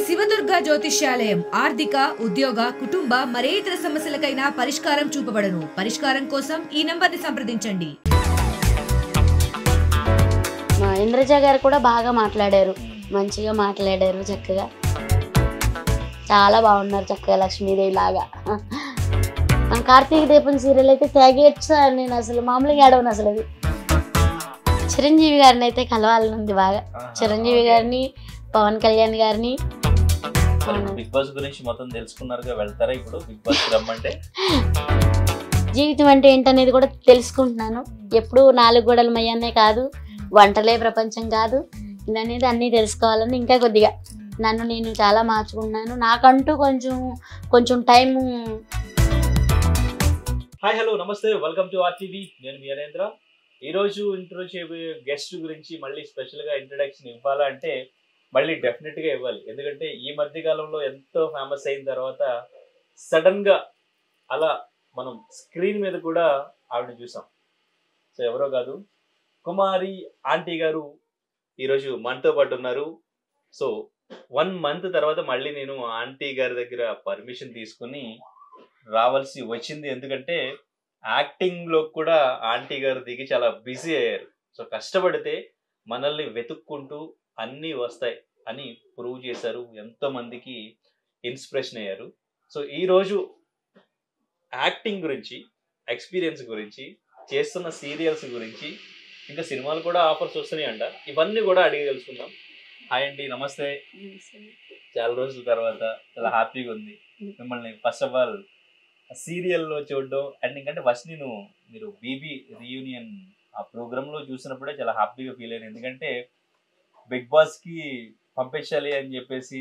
శివదుర్గ జ్యోతిష్యాలయం ఆర్థిక ఉద్యోగ కుటుంబ మరే ఇతర సమస్యలకైనా పరిష్కారం చూపబడును. పరిష్కారం కోసం ఈ నంబర్ని సంప్రదించండి. మా ఇంద్రజ గారు కూడా బాగా మాట్లాడారు, మంచిగా మాట్లాడారు, చక్కగా చాలా బాగున్నారు, చక్కగా లక్ష్మీదేవి లాగా. కార్తీక దీపం సీరియల్ అయితే తెగేచ్చా నేను, అసలు మామూలుగా ఏడవను అసలు. అది చిరంజీవి గారిని అయితే కలవాలని ఉంది బాగా. చిరంజీవి గారిని, పవన్ కళ్యాణ్ గారిని. బిగ్ బాస్ గురించి మొత్తం తెలుసుకున్నారుగా, వెళ్తారా ఇప్పుడు బిగ్ బాస్ రమ్మంటే? జీవితం అంటే ఏంటనేది కూడా తెలుసుకుంటున్నాను. ఎప్పుడు 4 గోడల మయ్యనే కాదు, వంటలే ప్రపంచం కాదు, ఇదనేది అన్నీ తెలుసుకోవాలని ఇంకా కొద్దిగా నన్ను నేను చాలా మార్చుకుంటున్నాను. నాకంటూ కొంచెం టైము. హాయ్ హలో నమస్తే, వెల్కమ్ టు ఆర్టీవీ. నేను మీ నరేంద్ర. ఈరోజు ఇంట్రో చేయబోయే గెస్ట్ గురించి మళ్ళీ స్పెషల్గా ఇంట్రడక్షన్ ఇవ్వాలంటే మళ్ళీ డెఫినెట్గా ఇవ్వాలి. ఎందుకంటే ఈ మధ్య కాలంలో ఎంతో ఫేమస్ అయిన తర్వాత సడన్గా అలా మనం స్క్రీన్ మీద కూడా ఆవిడని చూసాం. సో ఎవరో కాదు, కుమారి ఆంటీ గారు ఈరోజు మనతో పాటు ఉన్నారు. సో 1 మంత్ తర్వాత మళ్ళీ నేను ఆంటీ గారి దగ్గర పర్మిషన్ తీసుకుని రావాల్సి వచ్చింది. ఎందుకంటే యాక్టింగ్లో కూడా ఆంటీ గారు దిగి చాలా బిజీ అయ్యారు. సో కష్టపడితే మనల్ని వెతుక్కుంటూ అన్నీ వస్తాయి అని ప్రూవ్ చేశారు, ఎంతో మందికి ఇన్స్పిరేషన్ అయ్యారు. సో ఈరోజు యాక్టింగ్ గురించి, ఎక్స్పీరియన్స్ గురించి, చేస్తున్న సీరియల్స్ గురించి, ఇంకా సినిమాలు కూడా ఆఫర్స్ వస్తున్నాయి అంట, ఇవన్నీ కూడా అడిగి తెలుసుకుందాం. హాయ్ అండి, నమస్తే. చాలా రోజుల తర్వాత చాలా హ్యాపీగా ఉంది మిమ్మల్ని ఫస్ట్ ఆఫ్ ఆల్ సీరియల్లో చూడడం. అండ్ ఇంకంటే ఫస్ట్ మీరు బీబీ రీయూనియన్ ఆ ప్రోగ్రాంలో చూసినప్పుడే చాలా హ్యాపీగా ఫీల్ అయ్యాను. ఎందుకంటే బిగ్ బాస్కి పంపించాలి అని చెప్పేసి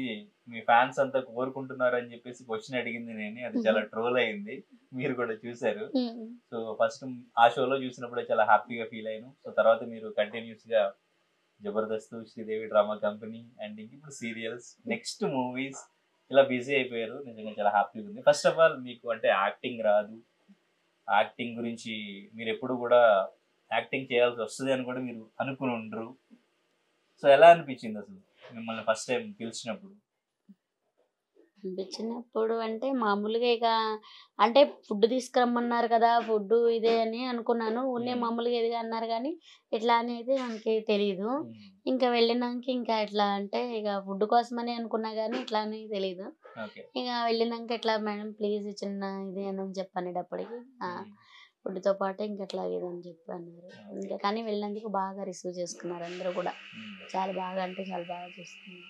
మీ ఫ్యాన్స్ అంతా కోరుకుంటున్నారు అని చెప్పేసి క్వశ్చన్ అడిగింది నేను. అది చాలా ట్రోల్ అయింది, మీరు కూడా చూసారు. సో ఫస్ట్ ఆ షోలో చూసినప్పుడే చాలా హ్యాపీగా ఫీల్ అయ్యాను. సో తర్వాత మీరు కంటిన్యూస్గా Jabardasth, Sridevi drama company, and ఇప్పుడు సీరియల్స్, నెక్స్ట్ మూవీస్, ఇలా బిజీ అయిపోయారు. నిజంగా చాలా హ్యాపీగా ఉంది. ఫస్ట్ ఆఫ్ ఆల్ మీకు అంటే యాక్టింగ్ రాదు, యాక్టింగ్ గురించి మీరు ఎప్పుడు కూడా యాక్టింగ్ చేయాల్సి వస్తుంది అని కూడా మీరు అనుకుని ఉండరు. సో ఎలా అనిపించింది అసలు మిమ్మల్ని ఫస్ట్ టైం పిలిచినప్పుడు? అనిపించినప్పుడు అంటే మామూలుగా ఇక అంటే ఫుడ్ తీసుకురమ్మన్నారు కదా, ఫుడ్ ఇదే అని అనుకున్నాను. ఉన్నే మామూలుగా ఇదిగా అన్నారు కానీ ఇట్లా అనేది మనకి తెలియదు. ఇంకా వెళ్ళినాక ఇంకా ఎట్లా అంటే ఇక ఫుడ్ కోసమని అనుకున్నా కానీ ఇట్లా అని తెలియదు. ఇక వెళ్ళినాక ఎట్లా మేడం ప్లీజ్ చిన్న ఇది అని చెప్పనేటప్పటికి ఫుడ్తో పాటు ఇంకెట్లా ఇదని చెప్పి అన్నారు. ఇంకా కానీ వెళ్ళినందుకు బాగా రిసీవ్ చేసుకున్నారు అందరూ కూడా. చాలా బాగా అంటే చాలా బాగా చూసుకున్నారు.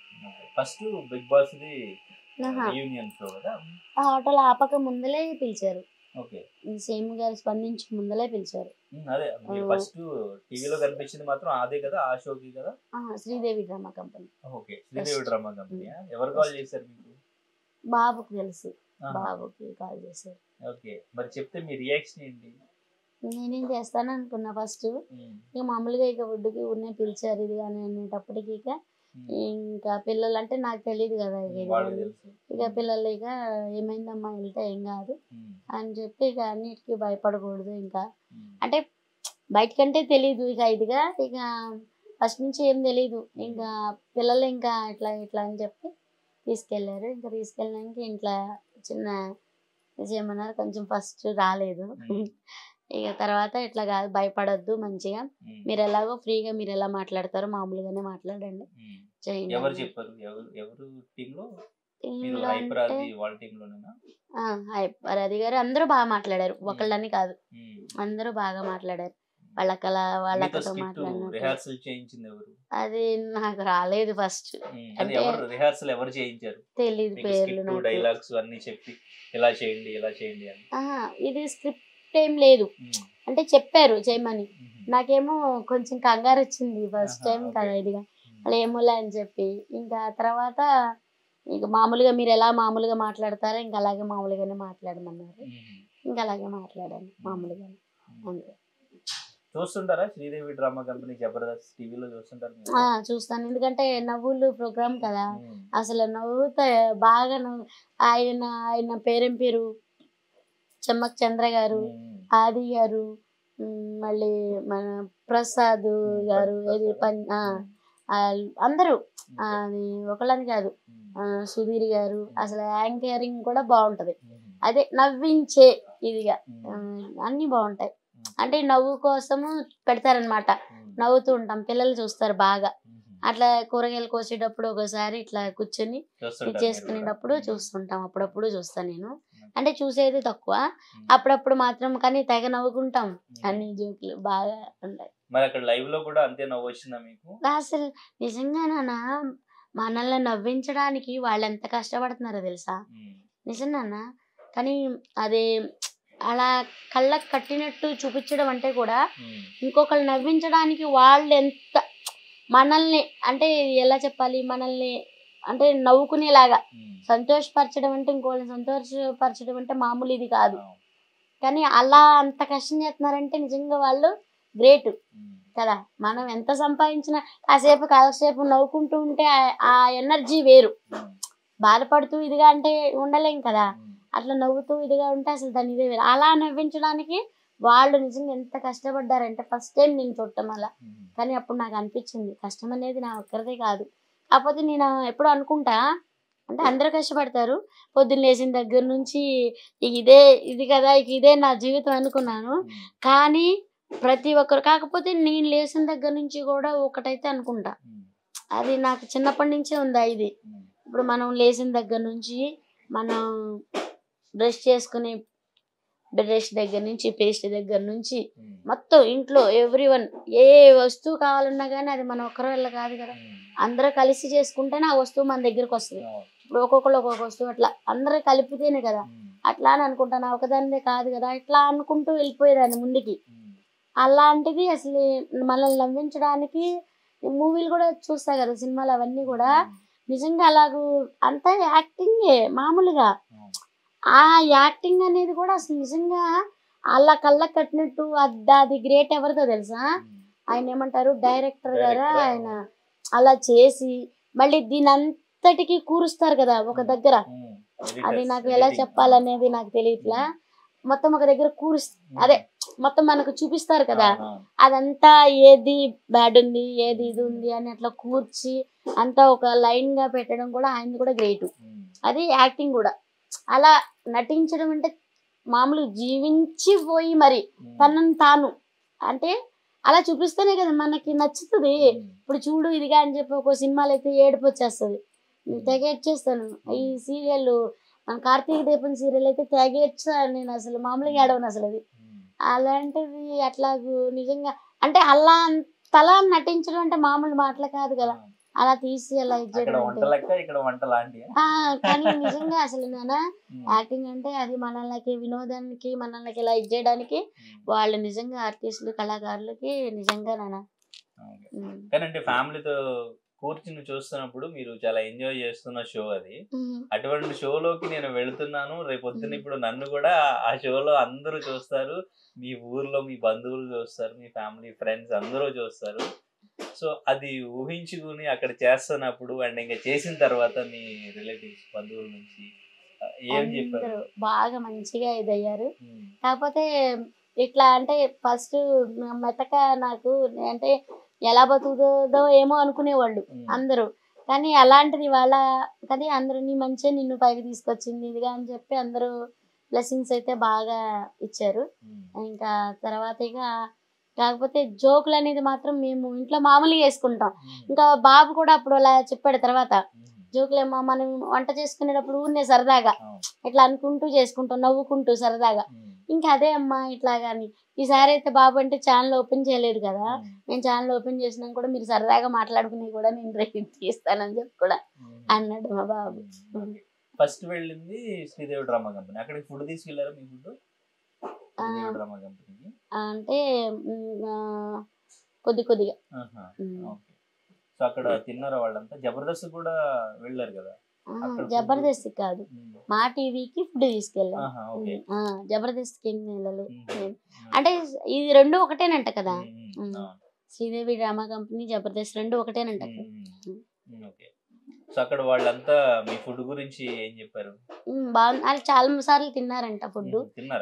ఫస్ట్ బిగ్ బాస్ ఆటోలో ఆపక ముందలే పిలిచారు. సేమ్ గారు స్పందించి ముందలే పిలిచారు. అదే ఫస్ట్ టీవీలో కనిపించింది మాత్రం అదే కదా, ఆ షోకి కదా, Sridevi drama company. Okay, Sridevi drama company. ఎవరు కాల్ చేశారు మీకు? బాబుకి తెలుసు, బాబుకి కాల్ చేశారు. ఓకే, మరి చెప్తే మీ రియాక్షన్ ఏంటి? నేనేం చేస్తాను అనుకున్నా ఫస్ట్. ఇక మామూలుగా ఇక ఫుడ్కి ఊరినే పిలిచారు ఇది కానీ అనేటప్పటికి ఇక ఇంకా పిల్లలు అంటే నాకు తెలియదు కదా, ఇక పిల్లలు ఇక ఏమైందమ్మా వెళ్తే ఏం కాదు అని చెప్పి ఇక అన్నిటికీ భయపడకూడదు. ఇంకా అంటే బయటకంటే తెలీదు ఇక ఇదిగా, ఇక ఫస్ట్ నుంచి ఏం తెలీదు. ఇంకా పిల్లలు ఇంకా ఇట్లా ఇట్లా అని చెప్పి తీసుకెళ్ళారు. ఇంకా తీసుకెళ్ళినాక ఇంట్లో చిన్న చేయమన్నారు. కొంచెం ఫస్ట్ రాలేదు. ఇక తర్వాత ఇట్లా కాదు, భయపడొద్దు, మంచిగా మీరు ఎలాగో ఫ్రీగా మీరు ఎలా మాట్లాడతారో మామూలుగానే మాట్లాడండి. హైపరాది గారు అందరూ బాగా మాట్లాడారు, ఒకళ్ళని కాదు అందరూ బాగా మాట్లాడారు. వాళ్ళతో మాట్లాడినారు. అది నాకు రాలేదు ఫస్ట్, తెలీదు పేర్లు. ఇది స్క్రిప్ట్ ఏం లేదు అంటే చెప్పారు చేయమని. నాకేమో కొంచెం కంగారు వచ్చింది ఫస్ట్ టైం కదా ఇదిగా, అలా ఏమోలే అని చెప్పి ఇంకా తర్వాత ఇక మామూలుగా మీరు ఎలా మామూలుగా మాట్లాడతారో ఇంకా అలాగే మామూలుగానే మాట్లాడమన్నారు. ఇంకా అలాగే మాట్లాడాను మామూలుగానే. అంతే. చూస్తుంటారా శ్రీదేవి డ్రామా కంపెనీ జబర్దస్త్ టీవీలో? చూస్తుంటారు? చూస్తాను, ఎందుకంటే నవ్వులు ప్రోగ్రామ్ కదా, అసలు నవ్వుతా బాగా. ఆయన పేరేం పేరు, చెమ్మక్ చంద్ర గారు, ఆది గారు, మళ్ళీ మన ప్రసాద్ గారు, అందరూ అది ఒకళ్ళని కాదు సుధీర్ గారు అసలు యాంకరింగ్ కూడా బాగుంటది. అదే నవ్వించే ఇదిగా అన్ని బాగుంటాయి. అంటే నవ్వు కోసము పెడతారనమాట, నవ్వుతూ ఉంటాం, పిల్లలు చూస్తారు బాగా. అట్లా కూరగాయలు కోసేటప్పుడు ఒకసారి ఇట్లా కూర్చొని చేసుకునేటప్పుడు చూస్తుంటాం, అప్పుడప్పుడు చూస్తాను నేను. అంటే చూసేది తక్కువ, అప్పుడప్పుడు మాత్రం, కానీ తెగ నవ్వుకుంటాం, అన్ని జోకులు బాగా ఉంటాయి. మరి అక్కడ లైవ్ లో కూడా అంతే నవ్వు వచ్చిందా మీకు? అసలు నిజంగానా మనల్ని నవ్వించడానికి వాళ్ళు ఎంత కష్టపడుతున్నారో తెలుసా, నిజంగానా. కానీ అదే అలా కళ్ళకు కట్టినట్టు చూపించడం అంటే కూడా ఇంకొకళ్ళు నవ్వించడానికి వాళ్ళు ఎంత మనల్ని, అంటే ఎలా చెప్పాలి, మనల్ని అంటే నవ్వుకునేలాగా సంతోషపరచడం అంటే, ఇంకోళ్ళని సంతోషపరచడం అంటే మామూలు ఇది కాదు. కానీ అలా అంత కష్టం చేస్తున్నారంటే నిజంగా వాళ్ళు గ్రేట్ కదా. మనం ఎంత సంపాదించినా కాసేపు నవ్వుకుంటూ ఉంటే ఆ ఎనర్జీ వేరు. బాధపడుతూ ఇదిగా అంటే ఉండలేం కదా, అట్లా నవ్వుతూ ఇదిగా ఉంటే అసలు దాని ఇదే వేరు. అలా నవ్వించడానికి వాళ్ళు నిజంగా ఎంత కష్టపడ్డారంటే ఫస్ట్ టైం నేను చూడటం అలా. కానీ అప్పుడు నాకు అనిపించింది కష్టం అనేది నా ఒక్కరిదే కాదు. కాకపోతే నేను ఎప్పుడు అనుకుంటా, అంటే అందరూ కష్టపడతారు, పొద్దున్న లేచిన దగ్గర నుంచి ఇది కదా ఇదే నా జీవితం అనుకున్నాను. కానీ ప్రతి ఒక్కరు, కాకపోతే నేను లేచిన దగ్గర నుంచి కూడా ఒకటైతే అనుకుంటా, అది నాకు చిన్నప్పటి నుంచే ఉందా ఇది. ఇప్పుడు మనం లేచిన దగ్గర నుంచి, మనం బ్రష్ చేసుకునే బ్రష్ దగ్గర నుంచి, పేస్ట్ దగ్గర నుంచి, మొత్తం ఇంట్లో ఎవ్రీవన్ ఏ వస్తువు కావాలన్నా కానీ అది మన ఒక్కరి వల్ల కాదు కదా, అందరూ కలిసి చేసుకుంటేనే ఆ వస్తువు మన దగ్గరకు వస్తుంది. ఇప్పుడు ఒక్కొక్కరు ఒక్కొక్క వస్తువు అట్లా అందరూ కలిపితేనే కదా. అట్లా అని అనుకుంటాను, ఒకదానిదే కాదు కదా, ఇట్లా అనుకుంటూ వెళ్ళిపోయేదాన్ని ముందుకి. అలాంటిది అసలు మనల్ని నవ్వించడానికి మూవీలు కూడా చూస్తా కదా, సినిమాలు అవన్నీ కూడా నిజంగా అలాగూ అంతా యాక్టింగే మామూలుగా. ఆ యాక్టింగ్ అనేది కూడా అసలు నిజంగా అలా కళ్ళకు కట్టినట్టు అది గ్రేట్. ఎవరితో తెలుసా, ఆయన ఏమంటారు, డైరెక్టర్ గారా ఆయన. అలా చేసి మళ్ళీ దీని అంతటికి కూరుస్తారు కదా ఒక దగ్గర, అది నాకు ఎలా చెప్పాలనేది నాకు తెలియట్లా. మొత్తం ఒక దగ్గర అదే మొత్తం మనకు చూపిస్తారు కదా, అదంతా ఏది బ్యాడ్ ఉంది ఏది ఇది ఉంది అని అట్లా కూర్చి అంతా ఒక లైన్ గా పెట్టడం కూడా ఆయన కూడా గ్రేట్. అది యాక్టింగ్ కూడా. అలా నటించడం అంటే మామూలు జీవించిపోయి మరి తనను తాను అంటే అలా చూపిస్తేనే కదా మనకి నచ్చుతుంది. ఇప్పుడు చూడు ఇదిగా అని చెప్పి ఒక సినిమాలు అయితే ఏడుపు వచ్చేస్తుంది, తెగేడ్చేస్తాను. ఈ సీరియల్ మన కార్తీక దీపం సీరియల్ అయితే తెగేడ్చాను నేను, అసలు మామూలుగా ఏడవను అసలు. అది అలాంటిది అట్లా నిజంగా అంటే అలా అంతలా నటించడం అంటే మామూలు మాటలు కాదు కదా, అలా తీసి అలా ఇచ్చేయడం. కానీ నిజంగా అసలు నాన్న యాక్టింగ్ అంటే అది మనల్ని వినోదానికి మనల్ని ఇలా ఇచ్చేయడానికి వాళ్ళు నిజంగా ఆర్టిస్టులు కళాకారులకి నిజంగా నాన్న. కానీ ఫ్యామిలీతో కూర్చుని చూస్తున్నప్పుడు మీరు చాలా ఎంజాయ్ చేస్తున్న షో అది. అటువంటి షోలోకి నేను వెళుతున్నాను రేపొద్దున, ఇప్పుడు నన్ను కూడా ఆ షోలో అందరూ చూస్తారు, మీ ఊర్లో మీ బంధువులు చూస్తారు, మీ ఫ్యామిలీ ఫ్రెండ్స్ అందరూ చూస్తారు. సో అది ఊహించుకుని అక్కడ చేస్తున్నప్పుడు అండ్ ఇంకా చేసిన తర్వాత మీ రిలేటివ్స్ బంధువుల నుంచి ఏం చెప్పారు? బాగా మంచిగా ఇదయ్యారు. కాకపోతే ఇట్లా అంటే ఫస్ట్ మెతక నాకు అంటే ఎలా బతుకుతుందో ఏమో అనుకునేవాళ్ళు అందరూ. కానీ అలాంటిది వాళ్ళ కానీ అందరూ నీ మంచిగా నిన్ను పైకి తీసుకొచ్చింది ఇదిగా అని చెప్పి అందరూ బ్లెస్సింగ్స్ అయితే బాగా ఇచ్చారు. ఇంకా తర్వాత ఇక కాకపోతే జోకులు అనేది మాత్రం మేము ఇంట్లో మామూలుగా వేసుకుంటాం. ఇంకా బాబు కూడా అప్పుడు అలా చెప్పాడు తర్వాత, జోకులేమో మనం వంట చేసుకునేటప్పుడు ఊరినే సరదాగా ఇట్లా అనుకుంటూ చేసుకుంటాం, నవ్వుకుంటూ సరదాగా. ఇంకా అదే అమ్మా ఇట్లాగాని ఈసారి అయితే బాబు అంటే ఛానల్ ఓపెన్ చేయలేదు కదా, నేను ఛానల్ ఓపెన్ చేసినా కూడా మీరు సరదాగా మాట్లాడుకుని కూడా నేను రేపు తీస్తానని చెప్పి కూడా అన్నాడు మా బాబు. ఫస్ట్ వెళ్ళింది శ్రీదేవి డ్రామా కంపెనీ, అక్కడికి ఫుడ్ తీసుకెళ్లారా? మీ ఫుడ్ డ్రామా కంపెనీకి అంటే కొద్దిగా. సో అక్కడ తిన్నారా వాళ్ళంతా? జబర్దస్త్ కూడా వెళ్ళారు కదా? జబర్దస్త్ కాదు, మా టీవీకి ఫుడ్ తీసుకెళ్ళాం. జబర్దస్త్కి ఏం వెళ్ళలేదు. అంటే ఇది రెండు ఒకటేనంట కదా, శ్రీదేవి డ్రామా కంపెనీ జబర్దస్త్ రెండు ఒకటేనంట. సో అక్కడ వాళ్ళంతా మీ ఫుడ్ గురించి ఏం చెప్పారు? బాగుంది, వాళ్ళు చాలా సార్లు తిన్నారంట ఫుడ్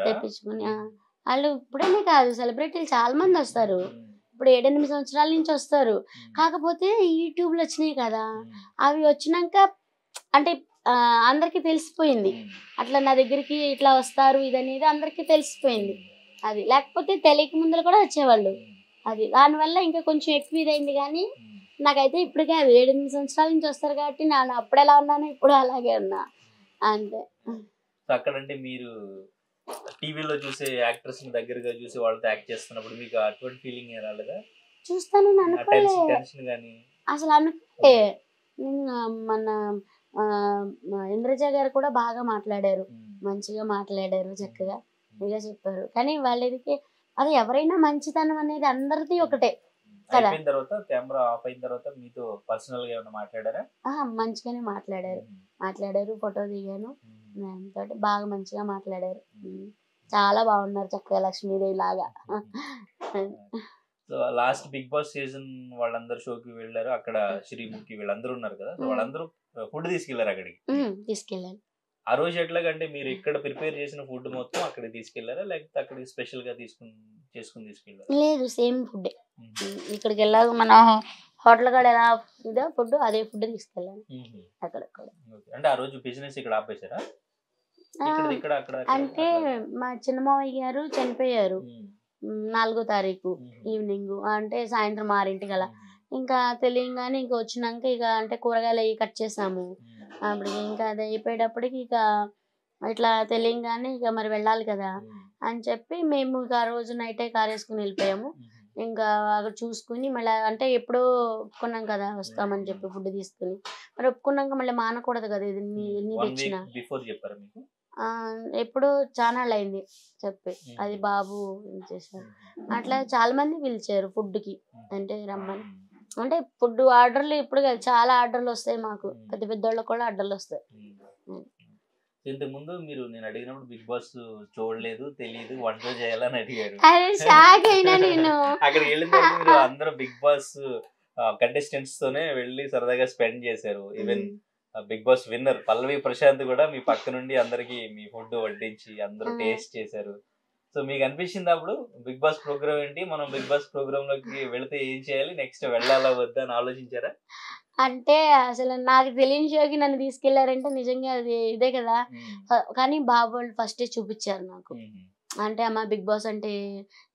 తెప్పించుకుని. వాళ్ళు ఇప్పుడేనే కాదు, సెలబ్రిటీలు చాలా మంది వస్తారు, ఇప్పుడు 7-8 సంవత్సరాల నుంచి వస్తారు. కాకపోతే యూట్యూబ్లో వచ్చినాయి కదా, అవి వచ్చినాక అంటే అందరికి తెలిసిపోయింది. అట్లా నా దగ్గరికి ఇట్లా వస్తారు ఇదనేది అందరికి తెలిసిపోయింది. అది లేకపోతే తెలియక ముందులు కూడా వచ్చేవాళ్ళు. అది దానివల్ల ఇంకా కొంచెం ఎక్కువ ఇదైంది. కానీ నాకైతే ఇప్పటికే అది 7-8 సంవత్సరాల నుంచి వస్తారు కాబట్టి నేను అప్పుడు ఎలా ఉన్నాను ఇప్పుడు అలాగే ఉన్నా అంతే. అక్కడంటే మీరు టీవీలో చూసే యాక్టర్స్ ని దగ్గరగా చూసి వాళ్ళతో యాక్ట్ చేస్తున్నప్పుడు మీకు అటువంటి ఫీలింగ్ రాలేదా? చూస్తాను అనుకోలే టెన్షన్ గానీ అసలు అనుకోలే. మన ఇంద్రజ గారు కూడా బాగా మాట్లాడారు, మంచిగా మాట్లాడారు, చక్కగా ఇదిగా చెప్పారు. కానీ వాళ్ళకి అది ఎవరైనా మంచితనం అనేది అందరిది ఒకటే కదా. అయిపోయిన తర్వాత కెమెరా ఆఫ్ అయిన తర్వాత మీతో పర్సనల్ గా ఏమైనా మాట్లాడారా? మంచిగానే మాట్లాడారు, ఫోటో దిగాను, దాంతో బాగా మంచిగా మాట్లాడారు. చాలా బాగున్నారు, చక్కగా లక్ష్మీదేవి లాగా. So last bigg boss season వాళ్ళందరూ షోకి వెళ్ళారు, అక్కడ శ్రీముఖి వీళ్ళందరూ ఉన్నారు కదా, సో వాళ్ళందరూ ఫుడ్ తీసుకెళ్లారు అక్కడికి. తీసుకెళ్ళాను. ఆ రోజు ఎట్లాగంటే మీరు ఇక్కడ ప్రిపేర్ చేసిన ఫుడ్ మొత్తం అక్కడికి తీసుకెళ్లారా, లేకపోతే అక్కడికి స్పెషల్ గా చేసుకుని తీసుకెళ్లారా? లేదు, సేమ్ ఫుడ్ ఇక్కడికి వెళ్ళాక మన హోటల్ కాడ ఎలా ఇదో ఫుడ్ అదే ఫుడ్ తీసుకెళ్ళాను అక్కడ. అంటే ఆ రోజు బిజినెస్ ఇక్కడ ఆపేశారా? అంటే మా చిన్నమావయ్య గారు చనిపోయారు 4వ తారీఖు ఈవినింగ్, అంటే సాయంత్రం 6ంటికి అలా. ఇంకా తెలియగానే ఇంకా వచ్చినాక ఇక అంటే కూరగాయలు అవి కట్ చేసాము. అప్పటికి ఇంకా అది అయిపోయేటప్పటికి ఇక ఇట్లా తెలియగానే ఇక మరి వెళ్ళాలి కదా అని చెప్పి మేము ఇక ఆ రోజు నైటే కార్ వేసుకుని వెళ్ళిపోయాము. ఇంకా అక్కడ చూసుకుని మళ్ళీ అంటే ఎప్పుడో ఒప్పుకున్నాం కదా వస్తామని చెప్పి ఫుడ్ తీసుకుని, మరి ఒప్పుకున్నాక మళ్ళీ మానకూడదు కదా, ఇది ఎన్ని తెచ్చినా. ఎప్పుడు చానాళ్ళు అయింది చెప్పి, అది బాబు చేశారు. అట్లా చాలా మంది పిలిచారు ఫుడ్కి, అంటే రమ్మని. అంటే ఫుడ్ ఆర్డర్లు ఇప్పుడు చాలా ఆర్డర్లు వస్తాయి మాకు, పెద్ద పెద్ద వాళ్ళకి కూడా ఆర్డర్లు వస్తాయి. ఇంతకు ముందు మీరు నేను అడిగినప్పుడు బిగ్ బాస్ చూడలేదు, తెలియదు, వంట చేయాలని అడిగారు. షాక్ అయినా నేను. అక్కడికి వెళ్ళిన తర్వాత మీరు అందరూ బిగ్ బాస్ కంటెస్టెంట్స్ తోనే వెళ్ళి సరదాగా స్పెండ్ చేశారు. ఈవెన్ బిగ్ బాస్ విన్నర్ పల్లవి ప్రశాంత్ కూడా మీ పక్క నుండి అందరికి మీ ఫుడ్ వడ్డించి అందరూ టేస్ట్ చేశారు. సో మీకు అనిపించింది అప్పుడు బిగ్ బాస్ ప్రోగ్రామ్ ఏంటి, మనం బిగ్ బాస్ ప్రోగ్రామ్ లోకి వెళితే ఏం చేయాలి, నెక్స్ట్ వెళ్ళాలా వద్దా అని ఆలోచించారా? అంటే అసలు నాకు తెలియని షోకి నన్ను తీసుకెళ్లారంటే నిజంగా అది ఇదే కదా. కానీ బాబు వాళ్ళు ఫస్టే చూపించారు నాకు, అంటే అమ్మ బిగ్ బాస్ అంటే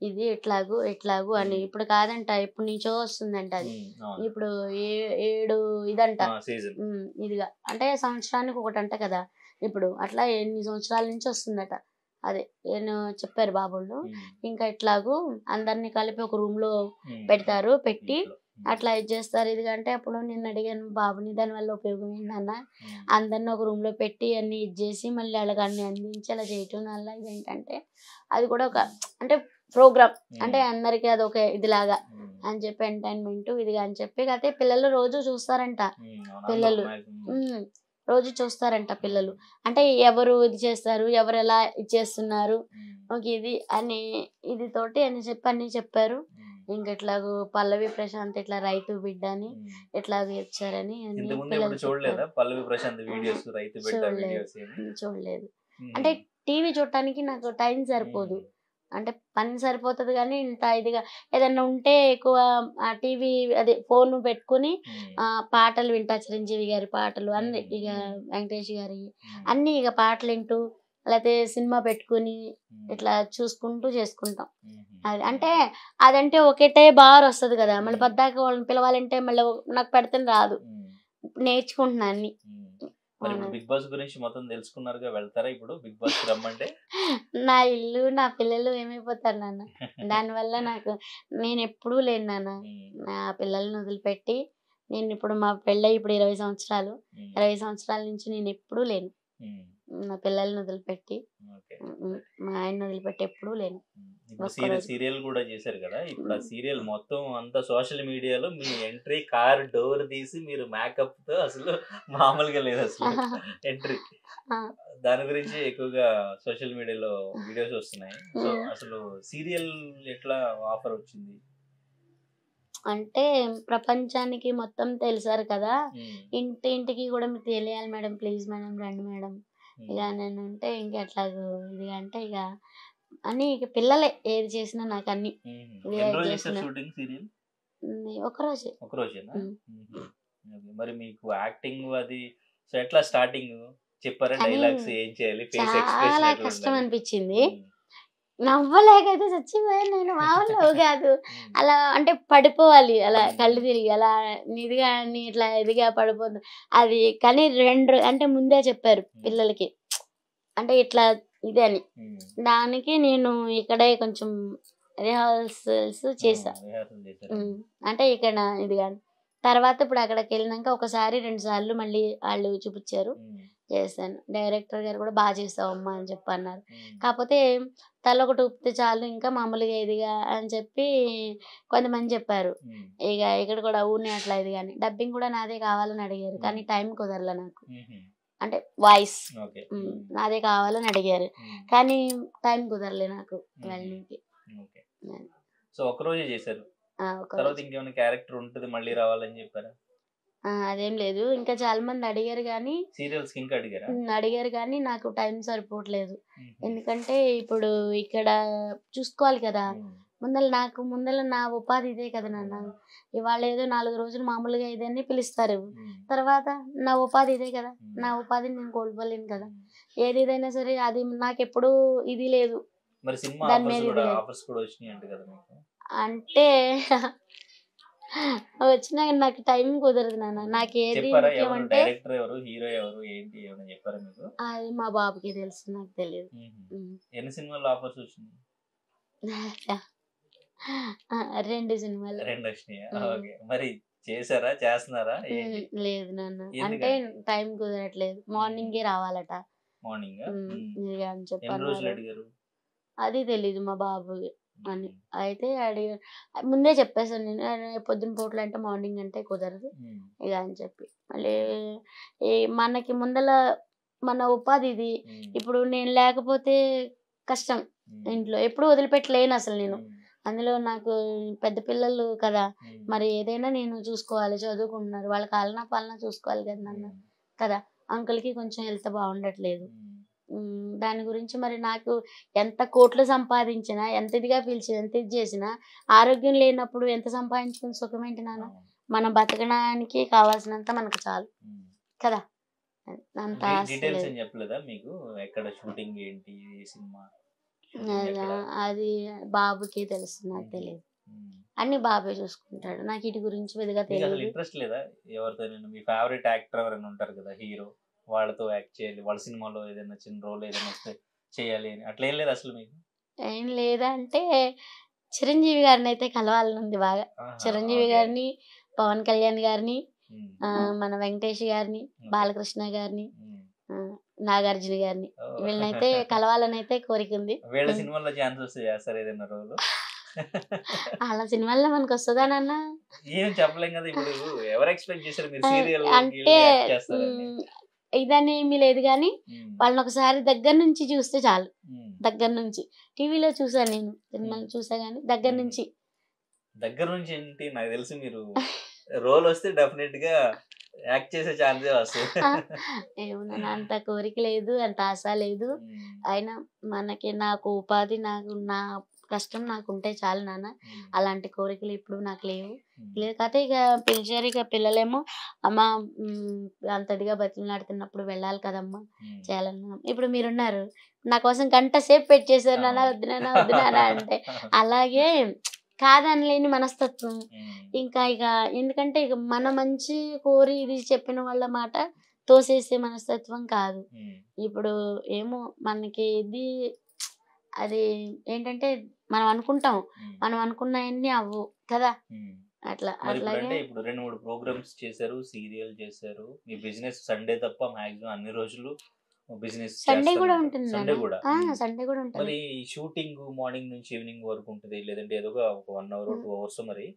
ఇది ఎట్లాగు అని. ఇప్పుడు కాదంట, ఇప్పుడు నుంచో వస్తుందంట అది. ఇప్పుడు 7 ఇదంట ఇదిగా, అంటే సంవత్సరానికి ఒకటంట కదా ఇప్పుడు. అట్లా ఎన్ని సంవత్సరాల నుంచి వస్తుందట. అదే నేను చెప్పారు బాబుళ్ళు. ఇంకా ఎట్లాగూ అందరినీ కలిపి ఒక రూమ్ లో పెడతారు, పెట్టి అట్లా ఇది చేస్తారు ఇది అంటే. అప్పుడు నేను అడిగాను బాబుని, దానివల్ల ఉపయోగం ఏంటన్నా, అందరిని ఒక రూమ్ లో పెట్టి అన్ని ఇది చేసి మళ్ళీ వాళ్ళకి అన్ని అందించి అలా చేయటం వల్ల ఇదేంటంటే అది కూడా ఒక అంటే ప్రోగ్రామ్, అంటే అందరికి అది ఒక ఇదిలాగా అని చెప్పి ఎంటర్టైన్మెంట్ ఇదిగా అని చెప్పి. అయితే పిల్లలు రోజు చూస్తారంట, పిల్లలు రోజు చూస్తారంట పిల్లలు. అంటే ఎవరు ఇది చేస్తారు, ఎవరు ఎలా ఇది చేస్తున్నారు, ఇది అని ఇది తోటి అని చెప్పి అన్ని చెప్పారు. ఇంకా ఇట్లాగూ పల్లవి ప్రశాంత్ ఇట్లా రైతు బిడ్డ అని ఇట్లాగ ఇచ్చారని. చూడలేదు. అంటే టీవీ చూడటానికి నాకు టైం సరిపోదు, అంటే పని సరిపోతుంది. కానీ ఇంత ఇదిగా ఏదన్నా ఉంటే ఎక్కువ టీవీ అదే ఫోన్ పెట్టుకుని పాటలు వింటా, చిరంజీవి గారి పాటలు అన్ని, ఇక వెంకటేష్ గారి అన్ని ఇక పాటలు వింటూ, లేకపోతే సినిమా పెట్టుకుని ఇట్లా చూసుకుంటూ చేసుకుంటాం. అది అంటే అదంటే ఒకటే బార్ వస్తుంది కదా, మళ్ళీ పద్దాక వాళ్ళని పిలవాలంటే మళ్ళీ నాకు పెడితే రాదు, నేర్చుకుంటున్నా అన్ని. బిగ్ బాస్ గురించి మొత్తం తెలుసుకున్నారుగా, వెళ్తారా ఇప్పుడు బిగ్ బాస్ రమ్మంటే? నా ఇల్లు నా పిల్లలు ఏమైపోతారు నాన్న, దానివల్ల నాకు నేను ఎప్పుడూ లేను నాన్న. నా పిల్లల్ని వదిలిపెట్టి నేను ఇప్పుడు మా పెళ్ళై ఇప్పుడు 20 సంవత్సరాలు, 20 సంవత్సరాల నుంచి నేను ఎప్పుడూ లేను. నా పిల్లల్ని వదిలిపెట్టి మా ఆయన్ని వదిలిపెట్టి ఎప్పుడూ లేను. సీరియల్ కూడా చేశారు కదా, ఇప్పుడు ఆ సీరియల్ మొత్తం అంతా సోషల్ మీడియాలో మీ ఎంట్రీ, కార్ డోర్ తీసి మీరు మేకప్ తో అసలు మామూలుగా లేదు అసలు ఎంట్రీ. దాని గురించి ఎక్కువగా సోషల్ మీడియాలో వీడియోస్ వస్తున్నాయి. సో అసలు సీరియల్ ఎట్లా ఆఫర్ వచ్చింది? అంటే ప్రపంచానికి మొత్తం తెలిసారు కదా, ఇంటింటికి కూడా మీకు తెలియాలి మేడం, ప్లీజ్ మేడం రండి మేడం ఇక నేను అంటే ఇంకా ఎట్లా ఇది అంటే ఇక అని ఇక పిల్లలే ఏది చేసినా నాకు అన్ని ఒకరోజే. మరి మీకు యాక్టింగ్ అది సో ఎట్లా స్టార్టింగ్ చెప్పారా కానీ డైలాగ్స్ ఏం చేయాలి, ఫేస్ చాలా ఎక్స్ప్రెషన్ ఎట్లా కష్టం ఉండాలి? అనిపించింది. నవ్వలేకైతే చచ్చిపోయాను నేను, మామూలు కాదు. అలా అంటే పడిపోవాలి, అలా కళ్ళు తిరిగి అలా నిదిగా అని ఇట్లా ఎదిగా పడిపోతుంది అది. కానీ అంటే ముందే చెప్పారు పిల్లలకి, అంటే ఇట్లా ఇదే అని. దానికి నేను ఇక్కడే కొంచెం రిహార్సల్స్ చేసా. అంటే ఇక్కడ ఇది కానీ తర్వాత ఇప్పుడు అక్కడికి వెళ్ళినాక ఒకసారి 2 సార్లు మళ్ళీ వాళ్ళు చూపించారు, చేశాను. డైరెక్టర్ గారు కూడా బాగా చేసావు అమ్మా అని చెప్పి అన్నారు. కాకపోతే తల ఒకటి ఊపితే చాలు ఇంకా మామూలుగా ఇదిగా అని చెప్పి కొంతమంది చెప్పారు. ఇక ఇక్కడ కూడా ఊరిని అట్లా ఇది కానీ డబ్బింగ్ కూడా నాదే కావాలని అడిగారు, కానీ టైం కుదరలే నాకు. అంటే వాయిస్ నాదే కావాలని అడిగారు, కానీ టైం కుదరలే నాకు వెళ్ళడానికి. సో ఒక రోజే చేశారు, తర్వాత ఇంకేమైనా క్యారెక్టర్ ఉంటుంది మళ్ళీ రావాలని చెప్పారా? అదేం లేదు, ఇంకా చాలా మంది అడిగారు కానీ సీరియల్స్ ఇంకా అడిగారు కానీ నాకు టైం సరిపోవట్లేదు. ఎందుకంటే ఇప్పుడు ఇక్కడ చూసుకోవాలి కదా, ముందల నా ఉపాధి ఇదే కదా నాన్న. ఇవాళ ఏదో 4 రోజులు మామూలుగా ఇదని పిలుస్తారు, తర్వాత నా ఉపాధి ఇదే కదా. నా ఉపాధిని నేను కోల్పోలేను కదా. ఏదైనా సరే అది నాకు ఎప్పుడు ఇది లేదు. మరి సినిమా ఆఫర్స్ కూడా వచ్చినాయి అంటే కదా మీకు? అంటే వచ్చినా నాకు టైం కుదరదు నాన్న. నాకు ఏది ముఖ్యమంటే డైరెక్టర్ ఎవరు, హీరో ఎవరు, ఏంటి ఏమైనా చెప్పారా మీకు? అది మా బాబుకి తెలుసు, నాకు తెలియదు. ఎన్ని సినిమాల్లో ఆఫర్స్ వచ్చినాయి? 2 సినిమాలు. 2 వచ్చినాయా? ఓకే, మరి చేసారా, చేస్తున్నారా? లేదు నాన్న, అంటే టైం కుదరట్లేదు. మార్నింగే రావాలట. మార్నింగ్ అని చెప్పారు. అది తెలీదు మా బాబుకి అని. అయితే ముందే చెప్పేసాను నేను, పొద్దున పూటలు అంటే మార్నింగ్ అంటే కుదరదు ఇక అని చెప్పి. మళ్ళీ మనకి ముందల మన ఉపాధి ఇది. ఇప్పుడు నేను లేకపోతే కష్టం ఇంట్లో, ఎప్పుడు వదిలిపెట్టలేను అసలు నేను. అందులో నాకు పెద్ద పిల్లలు కదా, మరి ఏదైనా నేను చూసుకోవాలి. చదువుకుంటున్నారు, వాళ్ళ కాలనా పాలన చూసుకోవాలి కదా నన్ను కదా. అంకుల్కి కొంచెం హెల్త్ బాగుండట్లేదు, దాని గురించి మరి నాకు ఎంత కోట్లు సంపాదించినా, ఎంత ఇదిగా పిలిచినా, ఎంత ఇది చేసినా ఆరోగ్యం లేనప్పుడు ఎంత సంపాదించుకుని సుఖమేంటి నాన్న. మనం బతకడానికి కావాల్సినంత మనకు చాలు కదా. అంత చెప్పలేదా మీకు ఎక్కడ షూటింగ్ ఏంటి సినిమా? అది బాబుకి తెలుసు, నాకు తెలియదు. అన్ని బాబే చూసుకుంటాడు, నాకు ఇటు గురించి పెద్దగా తెలియదు. ఇంట్రెస్ట్ లేదా ఎవరితో? మీ ఫేవరెట్ యాక్టర్ ఎవరైనా ఉంటారు కదా, హీరో, వాళ్ళతో యాక్ట్ చేయాలి, వాళ్ళ సినిమాలో ఏదైనా చిన్న రోల్ ఏదైనా వస్తే చేయాలి అని అట్లా ఏం లేదు అసలు మీకు? ఏం లేదా అంటే చిరంజీవి గారిని అయితే కలవాలని ఉంది బాగా. చిరంజీవి గారిని, పవన్ కళ్యాణ్ గారిని, మన వెంకటేష్ గారిని, బాలకృష్ణ గారిని, నాగార్జున గారిని, వీళ్ళనైతే కలవాలని అయితే కోరిక ఉంది. వీళ్ళ సినిమాలో ఛాన్స్ వస్తే చేస్తారు ఏదైనా రోల్? అలా సినిమాల్లో మనకు వస్తుందా నాన్న? ఏం చెప్పలేం కదా. ఇప్పుడు ఎవరు ఎక్స్పెక్ట్ చేశారు మీరు సీరియల్ అంటే ఇదని ఏమీ లేదు, కానీ వాళ్ళని ఒకసారి దగ్గర నుంచి చూస్తే చాలు. దగ్గర నుంచి టీవీలో చూసాను నేను, సినిమాలు చూసా కానీ దగ్గర నుంచి ఏంటి నాకు తెలిసి మీరు రోల్ వస్తే డెఫినెట్ గా యాక్ట్ చేసే ఛాన్సే వస్తుంది. ఏమన్నా అంత కోరిక లేదు, అంత ఆశ లేదు. అయినా మనకి నాకు ఉపాధి, నాకు నా కష్టం నాకు ఉంటే చాలు నాన్న. అలాంటి కోరికలు ఇప్పుడు నాకు లేవు. లేకపోతే ఇక పిలిచారు, ఇక పిల్లలేమో అమ్మ అంతదిగా బతిమలాడుతున్నప్పుడు వెళ్ళాలి కదమ్మా చేయాలన్నా. ఇప్పుడు మీరున్నారు, నా కోసం గంట సేపు పెట్టేశారు నాన్న, వద్దునా వద్దునా అంటే. అలాగే కాదనలేని మనస్తత్వం. ఇంకా ఇక ఎందుకంటే ఇక మన మంచి కోరి ఇది చెప్పిన వాళ్ళ మాట తోసేసే మనస్తత్వం కాదు. ఇప్పుడు ఏమో మనకి ఇది అది ఏంటంటే మనం అనుకుంటాం, మనం అనుకున్నవన్నీ అవ్వు కదా. అట్లా అట్లాగే ఇప్పుడు 2-3 ప్రోగ్రామ్స్ చేశారు, సీరియల్ చేశారు. మీ బిజినెస్ సండే తప్ప మాక్సిమం అన్ని రోజులు బిజినెస్. సండే కూడా ఉంటుంది. సండే కూడా ఉంటుంది. మరి షూటింగ్ మార్నింగ్ నుంచి ఈవినింగ్ వరకు ఉంటుంది, లేదంటే ఏదో ఒక 1 hour 2 hours మరి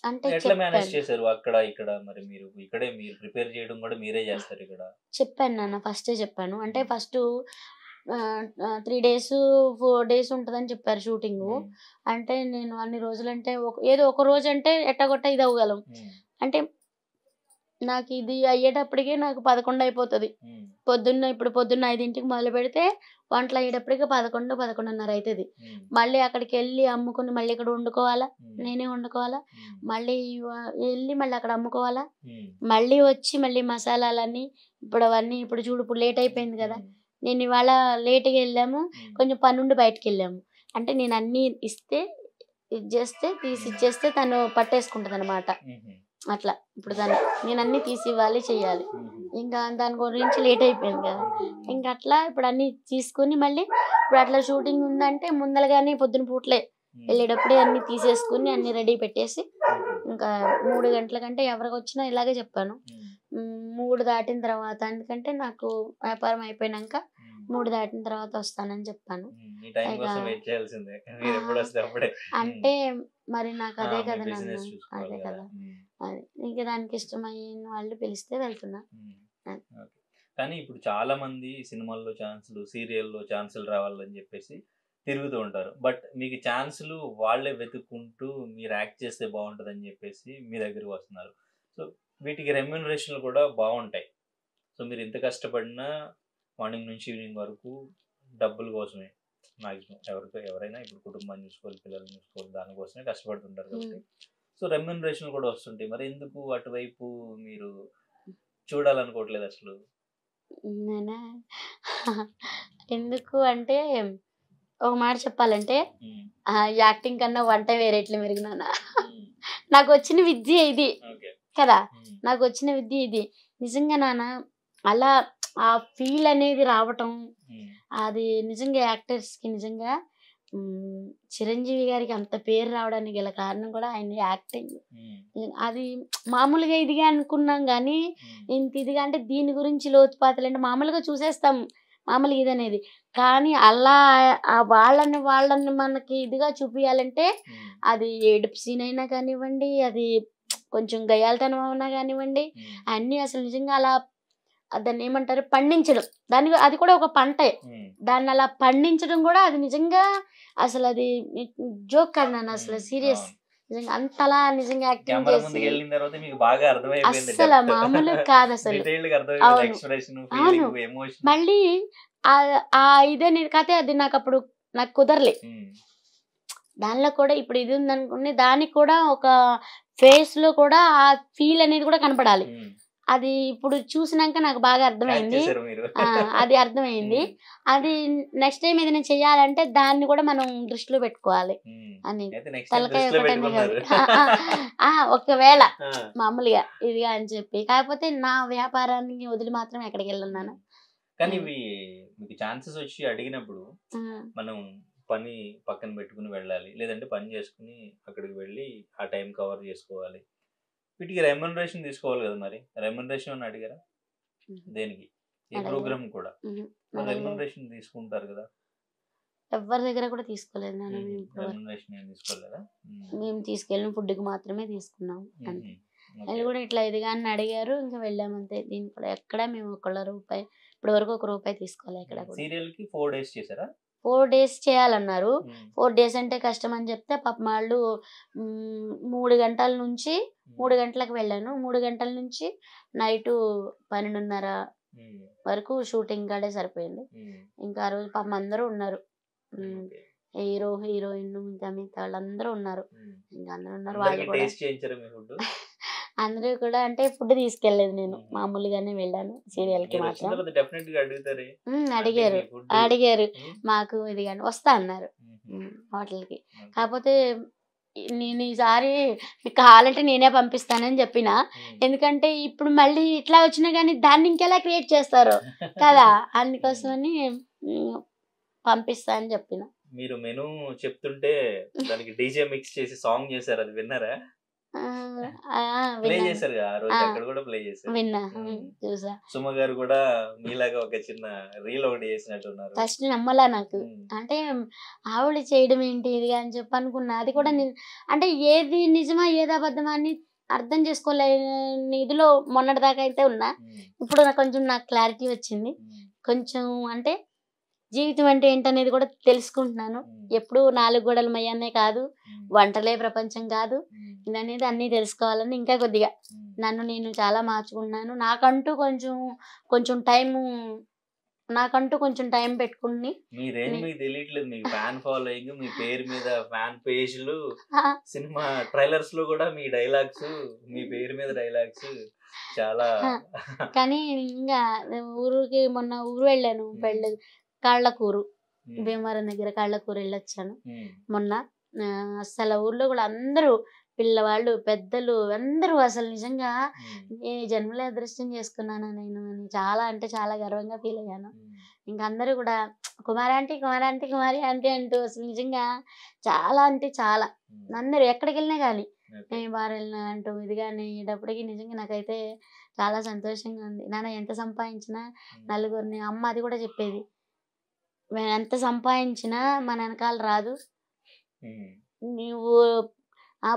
అంటే ఎట్లా మేనేజ్ చేశారు అక్కడ ఇక్కడ? మరి మీరు ఇక్కడే మీరు ప్రిపేర్ చేయడం కూడా మీరే చేస్తారు ఇక్కడ? చెప్పాను నాన్న, ఫస్టే చెప్పాను. అంటే ఫస్ట్ 3 days 4 days ఉంటుందని చెప్పారు షూటింగ్. అంటే నేను అన్ని రోజులు అంటే ఏదో ఒక రోజు అంటే ఎట్టగొట్ట ఇది అవ్వగలం. అంటే నాకు ఇది అయ్యేటప్పటికే నాకు 11 అయిపోతుంది. ఇప్పుడు పొద్దున్న 5ంటికి మొదలు పెడితే వంటలు అయ్యేటప్పటికి 11, 11:30 అవుతుంది. మళ్ళీ అక్కడికి వెళ్ళి అమ్ముకుని మళ్ళీ ఇక్కడ వండుకోవాలా, నేనే వండుకోవాలా, మళ్ళీ వెళ్ళి మళ్ళీ అక్కడ అమ్ముకోవాలా, మళ్ళీ వచ్చి మళ్ళీ మసాలాలన్నీ ఇప్పుడు అవన్నీ ఇప్పుడు చూడు ఇప్పుడు లేట్ అయిపోయింది కదా. నేను ఇవాళ లేట్గా వెళ్ళాము, కొంచెం పనుండి బయటకు వెళ్ళాము. అంటే నేను అన్నీ ఇస్తే ఇది చేస్తే తీసి ఇచ్చేస్తే తను పట్టేసుకుంటుంది అనమాట. అట్లా ఇప్పుడు నేను అన్ని తీసి ఇవ్వాలి చెయ్యాలి. ఇంకా దాని గురించి లేట్ అయిపోయింది కదా. ఇంకా అట్లా ఇప్పుడు అన్ని తీసుకుని మళ్ళీ ఇప్పుడు అట్లా షూటింగ్ ఉందంటే ముందరగానే పొద్దున పూట్లే వెళ్ళేటప్పుడే అన్ని తీసేసుకుని అన్ని రెడీ పెట్టేసి ఇంకా 3 గంటల కంటే ఎవరికి వచ్చినా ఇలాగే చెప్పాను. 3 దాటిన తర్వాత, ఎందుకంటే నాకు వ్యాపారం అయిపోయినాక 3 దాటిన తర్వాత వస్తానని చెప్పాను. అంటే మరి నాకు అదే కదా నన్ను, అదే కదా అది ఇంకా దానికి ఇష్టమైన వాళ్ళు పిలిస్తే వెళ్తున్నా. కానీ ఇప్పుడు చాలా మంది సినిమాల్లో ఛాన్సులు, సీరియల్లో ఛాన్సులు రావాలని చెప్పేసి తిరుగుతూ ఉంటారు. బట్ మీకు ఛాన్సులు వాళ్ళే వెతుక్కుంటూ మీరు యాక్ట్ చేస్తే బాగుంటుంది అని చెప్పేసి మీ దగ్గరికి వస్తున్నారు. సో వీటికి రెమ్యూనరేషన్లు కూడా బాగుంటాయి. సో మీరు ఎంత కష్టపడినా మార్నింగ్ నుంచి ఈవినింగ్ వరకు డబ్బుల కోసమే మ్యాక్సిమం ఎవరైనా ఇప్పుడు కుటుంబాన్ని చూసుకోవాలి, పిల్లల్ని చూసుకోవాలి, దానికోసమే కష్టపడుతుంటారు కాబట్టి సో రెమ్యూనరేషన్లు కూడా వస్తుంటాయి. మరి ఎందుకు అటువైపు మీరు చూడాలనుకోవట్లేదు అసలు? నేనా ఎందుకు అంటే ఒక మాట చెప్పాలంటే యాక్టింగ్ కన్నా వంట వేరేట్లు మెరుగునా. నాకు వచ్చిన విద్య ఇది కదా, నాకు వచ్చిన విద్య ఇది. నిజంగా నాన్న అలా ఆ ఫీల్ అనేది రావటం, అది నిజంగా యాక్టర్స్కి నిజంగా చిరంజీవి గారికి అంత పేరు రావడానికి గల కారణం కూడా ఆయన యాక్టింగ్. అది మామూలుగా ఇదిగా అనుకున్నాం కానీ ఇంత ఇదిగా అంటే దీని గురించి లోతుపాతలు అంటే మామూలుగా చూసేస్తాం మామూలుగా ఇది అనేది. కానీ అలా వాళ్ళని మనకి ఇదిగా చూపించాలంటే అది ఏడుపు సీన్ అయినా కానివ్వండి, అది కొంచెం గయ్యాలతనం అయినా కానివ్వండి, అన్నీ అసలు నిజంగా అలా దాన్ని ఏమంటారు పండించడం, దాని అది కూడా ఒక పంటే. దాన్ని అలా పండించడం కూడా అది నిజంగా అసలు అది జోక్ కాదు నాన్న, అసలు సీరియస్. నిజంగా అంతలా నిజంగా యాక్టింగ్ చేసి అసలు మామూలు కాదు అసలు. అవును, మళ్ళీ ఆ ఇదనేది కథ అది నాకు అప్పుడు నాకు కుదరలే. దానిలో కూడా ఇప్పుడు ఇది ఉందనుకుని దానికి కూడా ఒక ఫేస్ లో కూడా ఆ ఫీల్ అనేది కూడా కనపడాలి. అది ఇప్పుడు చూసినాక నాకు బాగా అర్థమైంది, అది అర్థమైంది. అది నెక్స్ట్ టైం ఏదైనా చెయ్యాలంటే దాన్ని కూడా మనం దృష్టిలో పెట్టుకోవాలి అని. తలకాయ ఒకటనే కాదు ఒకవేళ మామూలుగా ఇదిగా అని చెప్పి, కాకపోతే నా వ్యాపారాన్ని వదిలి మాత్రం ఎక్కడికి వెళ్ళన్నాను. కానీ మీకు ఛాన్సెస్ వచ్చి అడిగినప్పుడు మనం పని పక్కన పెట్టుకుని వెళ్ళాలి, లేదంటే పని చేసుకుని అక్కడికి వెళ్ళి ఆ టైం కవర్ చేసుకోవాలి. వీటికి రెమ్యూనరేషన్ తీసుకోవాలి కదా. మరి రెమ్యూనరేషన్ అని అడిగారా దేనికి? ఏ ప్రోగ్రామ్ కూడా రెమ్యూనరేషన్ తీసుకుంటారు కదా. ఎవరి దగ్గర కూడా తీసుకోలేదు నేను. రెమ్యూనరేషన్ తీసుకోలేదా? మేము తీసుకెళ్ళిన ఫుడ్కి మాత్రమే తీసుకున్నాం అంతే. అది కూడా ఇట్లా ఇదిగా అని అడిగారు, ఇంకా వెళ్ళామంతే. దీనికి కూడా ఎక్కడ మేము ₹1 ఇప్పటి వరకు ₹1 తీసుకోవాలి. ఎక్కడ సీరియల్ కి 4 days చేశారా? 4 days చేయాలన్నారు. 4 days అంటే కష్టం అని చెప్తే పాపం వాళ్ళు 3 గంటల నుంచి 3 గంటలకు వెళ్ళాను. 3 గంటల నుంచి నైట్ 12:30 వరకు షూటింగ్ కాడే సరిపోయింది. ఇంకా ఆ రోజు పాపం అందరూ ఉన్నారు, హీరో హీరోయిన్ ఇంకా మిగతా వాళ్ళందరూ ఉన్నారు. ఇంకా అందరూ ఉన్నారు, వాళ్ళు కూడా అందరూ కూడా. అంటే ఫుడ్ తీసుకెళ్లేదు నేను, మామూలుగానే వెళ్ళాను సీరియల్ కి మాత్రం. అడిగారు మాకు ఇది కానీ వస్తా అన్నారు హోటల్కి. కాకపోతే నేను ఈసారి మీకు కావాలంటే నేనే పంపిస్తానని చెప్పిన, ఎందుకంటే ఇప్పుడు మళ్ళీ ఇట్లా వచ్చినా కానీ దాన్ని ఇంకెలా క్రియేట్ చేస్తారు కదా, అందుకోసమని పంపిస్తా అని చెప్పిన. మీరు మెనూ చెప్తుంటే దానికి డీజే మిక్స్ చేసి సాంగ్ చేశారు, అది విన్నారా? ప్లే చేశారు ఆ రోజు, అక్కడ కూడా ప్లే చేశారు. విన్నా, చూసా. సుమ గారు కూడా మీలాగా ఒక చిన్న రీల్ ఒకటి చేసినట్టున్నారు. ఫస్ట్ నమ్మలా నాకు, అంటే ఆవిడ చేయడం ఏంటి ఇది అని చెప్పి అనుకున్నా. అది కూడా అంటే ఏది నిజమా ఏది అబద్ధమా అని అర్థం చేసుకోలేని ఇదిలో మొన్నటి దాకా అయితే ఉన్నా. ఇప్పుడు నాకు క్లారిటీ వచ్చింది కొంచెం. అంటే జీవితం అంటే ఏంటనేది కూడా తెలుసుకుంటున్నాను. ఎప్పుడు 4 గోడల మయ్యానే కాదు, వంటలే ప్రపంచం కాదు, ఇదనేది అన్నీ తెలుసుకోవాలని ఇంకా కొద్దిగా నన్ను నేను చాలా మార్చుకున్నాను. నాకంటూ కొంచెం టైం పెట్టుకుని. మీరేం మీకు తెలియట్లేదు, మీకు ఫ్యాన్ ఫాలోయింగ్, మీ పేరు మీద ఫ్యాన్ పేజ్లు, సినిమా ట్రైలర్స్ లో కూడా మీ డైలాగ్స్, మీ పేరు మీద డైలాగ్స్ చాలా కానీ ఇంకా ఊరికి మొన్న ఊరు వెళ్ళాను పెళ్ళి కాళ్ళకూరు భీమవరం దగ్గర కాళ్ళకూరు వెళ్ళొచ్చాను మొన్న. అసలు ఊర్లో కూడా అందరూ పిల్లవాళ్ళు పెద్దలు అందరూ అసలు నిజంగా ఈ జన్మలో అదృష్టం చేసుకున్నాను నేను అని చాలా అంటే చాలా గర్వంగా ఫీల్ అయ్యాను. ఇంకా అందరూ కూడా కుమారి ఆంటీ కుమారి ఆంటీ కుమారి ఆంటీ అంటూ అసలు నిజంగా చాలా అంటే చాలా అందరూ ఎక్కడికి వెళ్ళినా కానీ బార్ వెళ్ళినా అంటూ ఇది కానీ అయ్యేటప్పటికి నిజంగా నాకైతే చాలా సంతోషంగా ఉంది. నాన్న ఎంత సంపాదించినా నలుగురిని అమ్మ అది కూడా చెప్పేది, ఎంత సంపాదించినా మన వెనకాల రాదు, నువ్వు